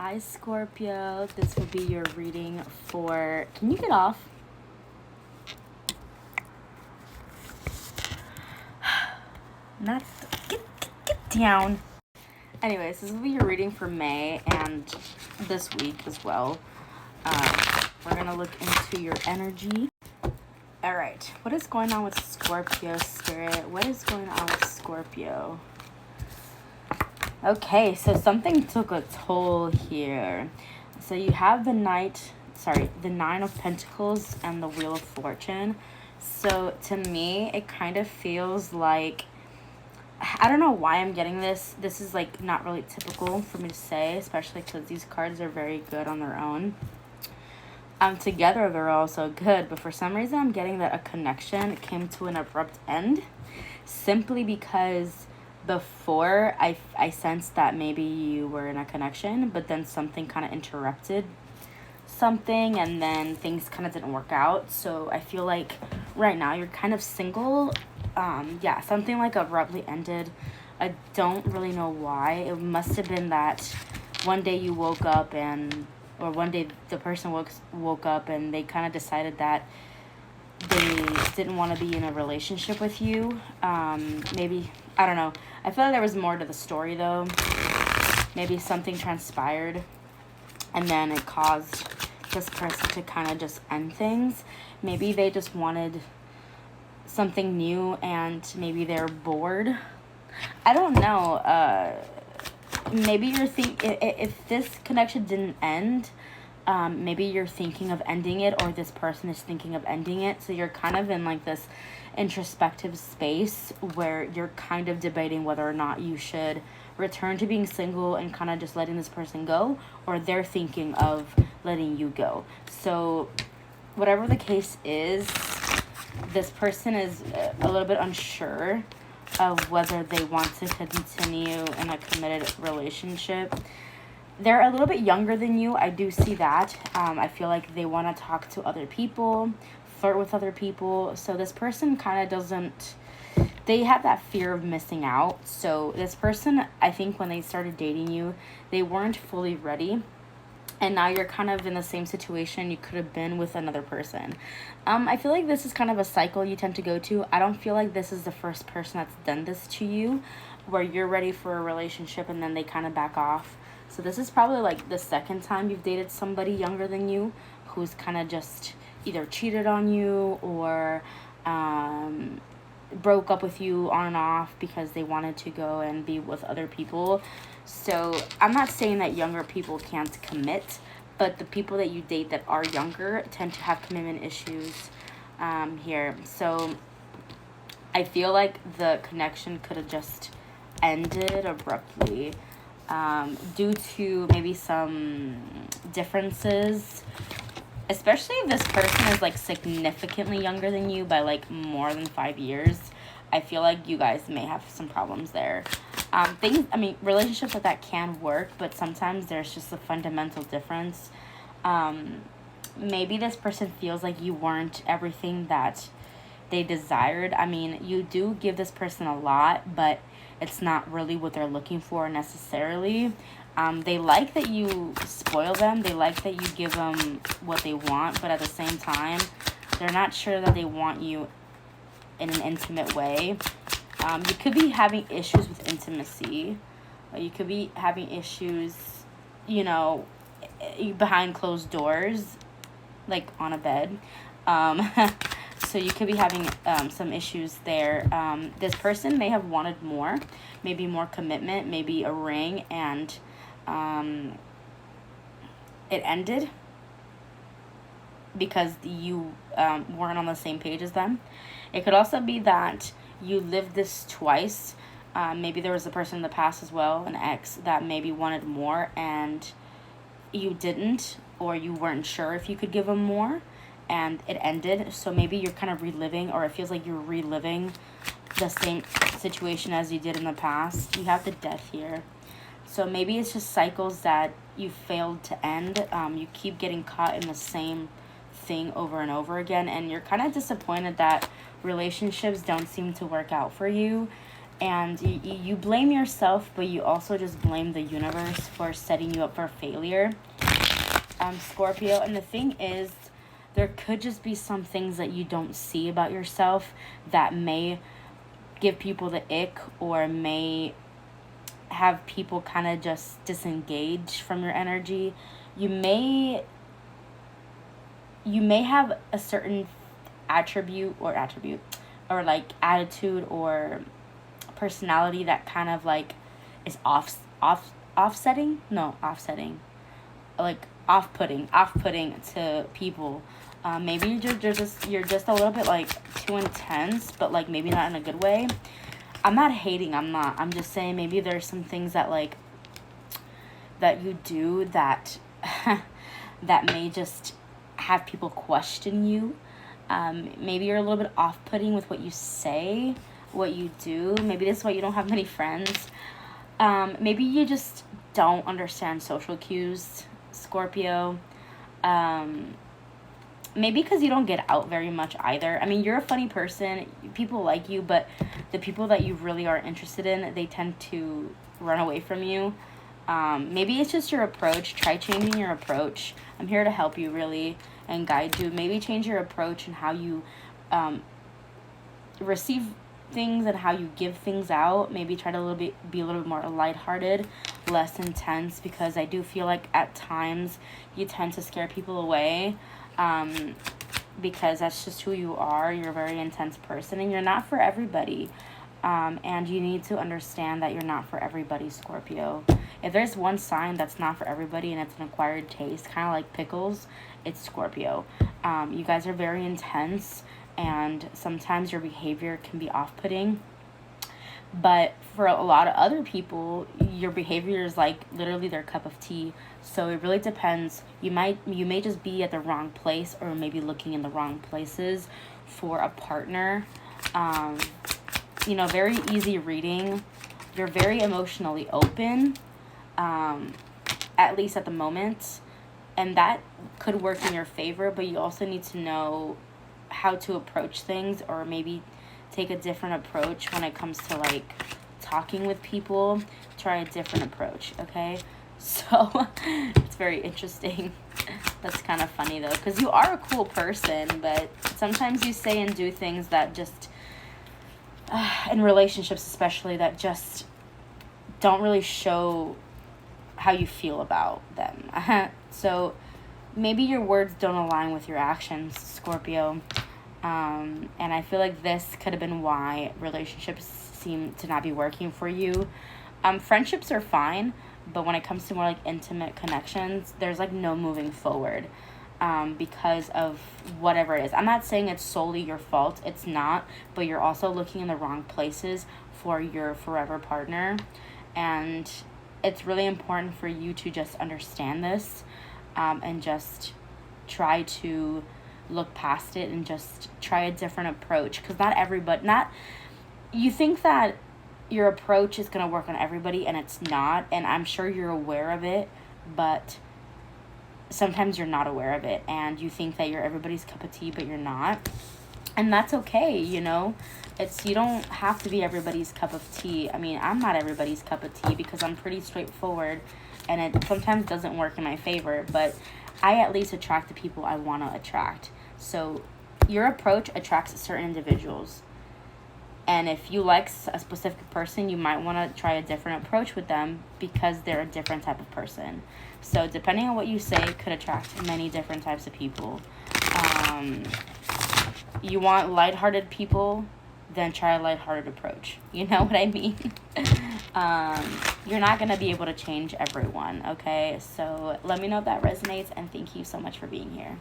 Hi, Scorpio. This will be your reading for. Can you get off? Not. Get down. Anyways, this will be your reading for May and this week as well. We're going to look into your energy. All right. What is going on with Scorpio, Spirit? What is going on with Scorpio? Okay, so something took a toll here. So you have the Nine of Pentacles and the Wheel of Fortune. So to me, it kind of feels like, I don't know why I'm getting this. This is like not really typical for me to say, especially because these cards are very good on their own. Together they're also good, but for some reason I'm getting that a connection came to an abrupt end, simply because before I sensed that maybe you were in a connection, but then something kind of interrupted something, and then things kind of didn't work out. So I feel like right now you're kind of single. Yeah, something like abruptly ended. I don't really know why. It must have been that one day you woke up or one day the person woke up and they kind of decided that they didn't want to be in a relationship with you. Maybe, I don't know. I feel like there was more to the story though. Maybe something transpired and then it caused this person to kind of just end things. Maybe they just wanted something new and maybe they're bored. I don't know. Maybe you're if this connection didn't end, maybe you're thinking of ending it, or this person is thinking of ending it. So you're kind of in like this introspective space where you're kind of debating whether or not you should return to being single and kind of just letting this person go, or they're thinking of letting you go. So whatever the case is, this person is a little bit unsure of whether they want to continue in a committed relationship. They're a little bit younger than you. I do see that. I feel like they want to talk to other people, flirt with other people. So this person kind of doesn't, they have that fear of missing out. So this person, I think when they started dating you, they weren't fully ready. And now you're kind of in the same situation you could have been with another person. I feel like this is kind of a cycle you tend to go to. I don't feel like this is the first person that's done this to you, where you're ready for a relationship and then they kind of back off. So this is probably like the second time you've dated somebody younger than you who's kind of just either cheated on you or broke up with you on and off because they wanted to go and be with other people. So I'm not saying that younger people can't commit, but the people that you date that are younger tend to have commitment issues here. So I feel like the connection could have just ended abruptly due to maybe some differences, especially if this person is like significantly younger than you by like more than 5 years. I feel like you guys may have some problems there. Relationships like that can work, but sometimes there's just a fundamental difference. Maybe this person feels like you weren't everything that they desired. I mean, you do give this person a lot, but it's not really what they're looking for necessarily. They like that you spoil them. They like that you give them what they want, but at the same time, they're not sure that they want you in an intimate way. You could be having issues with intimacy. You could be having issues, behind closed doors, like on a bed. So you could be having some issues there. This person may have wanted more, maybe more commitment, maybe a ring, and it ended because you weren't on the same page as them. It could also be that you lived this twice. Maybe there was a person in the past as well, an ex, that maybe wanted more and you didn't, or you weren't sure if you could give them more, and it ended. So maybe you're kind of reliving, or it feels like you're reliving the same situation as you did in the past. You have the Death here. So maybe it's just cycles that you failed to end. You keep getting caught in the same thing over and over again, and you're kind of disappointed that relationships don't seem to work out for you. And you blame yourself, but you also just blame the universe for setting you up for failure, Scorpio. And the thing is, there could just be some things that you don't see about yourself that may give people the ick, or may have people kind of just disengage from your energy. You may have a certain attribute or like attitude or personality that kind of like is offsetting, like off-putting to people. Maybe you're just a little bit like too intense, but like maybe not in a good way. I'm not hating, I'm just saying maybe there's some things that like that you do that that may just have people question you. Maybe you're a little bit off-putting with what you say, what you do. Maybe that's why you don't have many friends. Maybe you just don't understand social cues, Scorpio. Maybe because you don't get out very much either. I mean, you're a funny person. People like you, but the people that you really are interested in, they tend to run away from you. Maybe it's just your approach. Try changing your approach. I'm here to help you, really, and guide you. Maybe change your approach and how you receive things and how you give things out. Maybe try to be a little bit more lighthearted, less intense, because I do feel like at times you tend to scare people away, because that's just who you are. You're a very intense person, and you're not for everybody. And you need to understand that you're not for everybody, Scorpio. If there's one sign that's not for everybody and it's an acquired taste, kind of like pickles, it's Scorpio. You guys are very intense, and sometimes your behavior can be off-putting. But for a lot of other people, your behavior is like literally their cup of tea. So it really depends. You may just be at the wrong place, or maybe looking in the wrong places for a partner. Very easy reading. You're very emotionally open, at least at the moment. And that could work in your favor, but you also need to know how to approach things, or maybe take a different approach when it comes to like talking with people. Try a different approach, okay? So it's very interesting. That's kind of funny though, because you are a cool person, but sometimes you say and do things that just in relationships especially, that just don't really show how you feel about them. So maybe your words don't align with your actions, Scorpio. And I feel like this could have been why relationships seem to not be working for you. Friendships are fine, but when it comes to more like intimate connections, there's like no moving forward, because of whatever it is. I'm not saying it's solely your fault. It's not, but you're also looking in the wrong places for your forever partner. And it's really important for you to just understand this, and just try to look past it and just try a different approach, because you think that your approach is going to work on everybody, and it's not. And I'm sure you're aware of it, but sometimes you're not aware of it, and you think that you're everybody's cup of tea, but you're not. And that's okay. You don't have to be everybody's cup of tea. I mean, I'm not everybody's cup of tea, because I'm pretty straightforward, and it sometimes doesn't work in my favor, but I at least attract the people I want to attract. So your approach attracts certain individuals. And if you like a specific person, you might want to try a different approach with them, because they're a different type of person. So depending on what you say, could attract many different types of people. You want lighthearted people, then try a lighthearted approach. You know what I mean? You're not going to be able to change everyone, okay? So let me know if that resonates, and thank you so much for being here.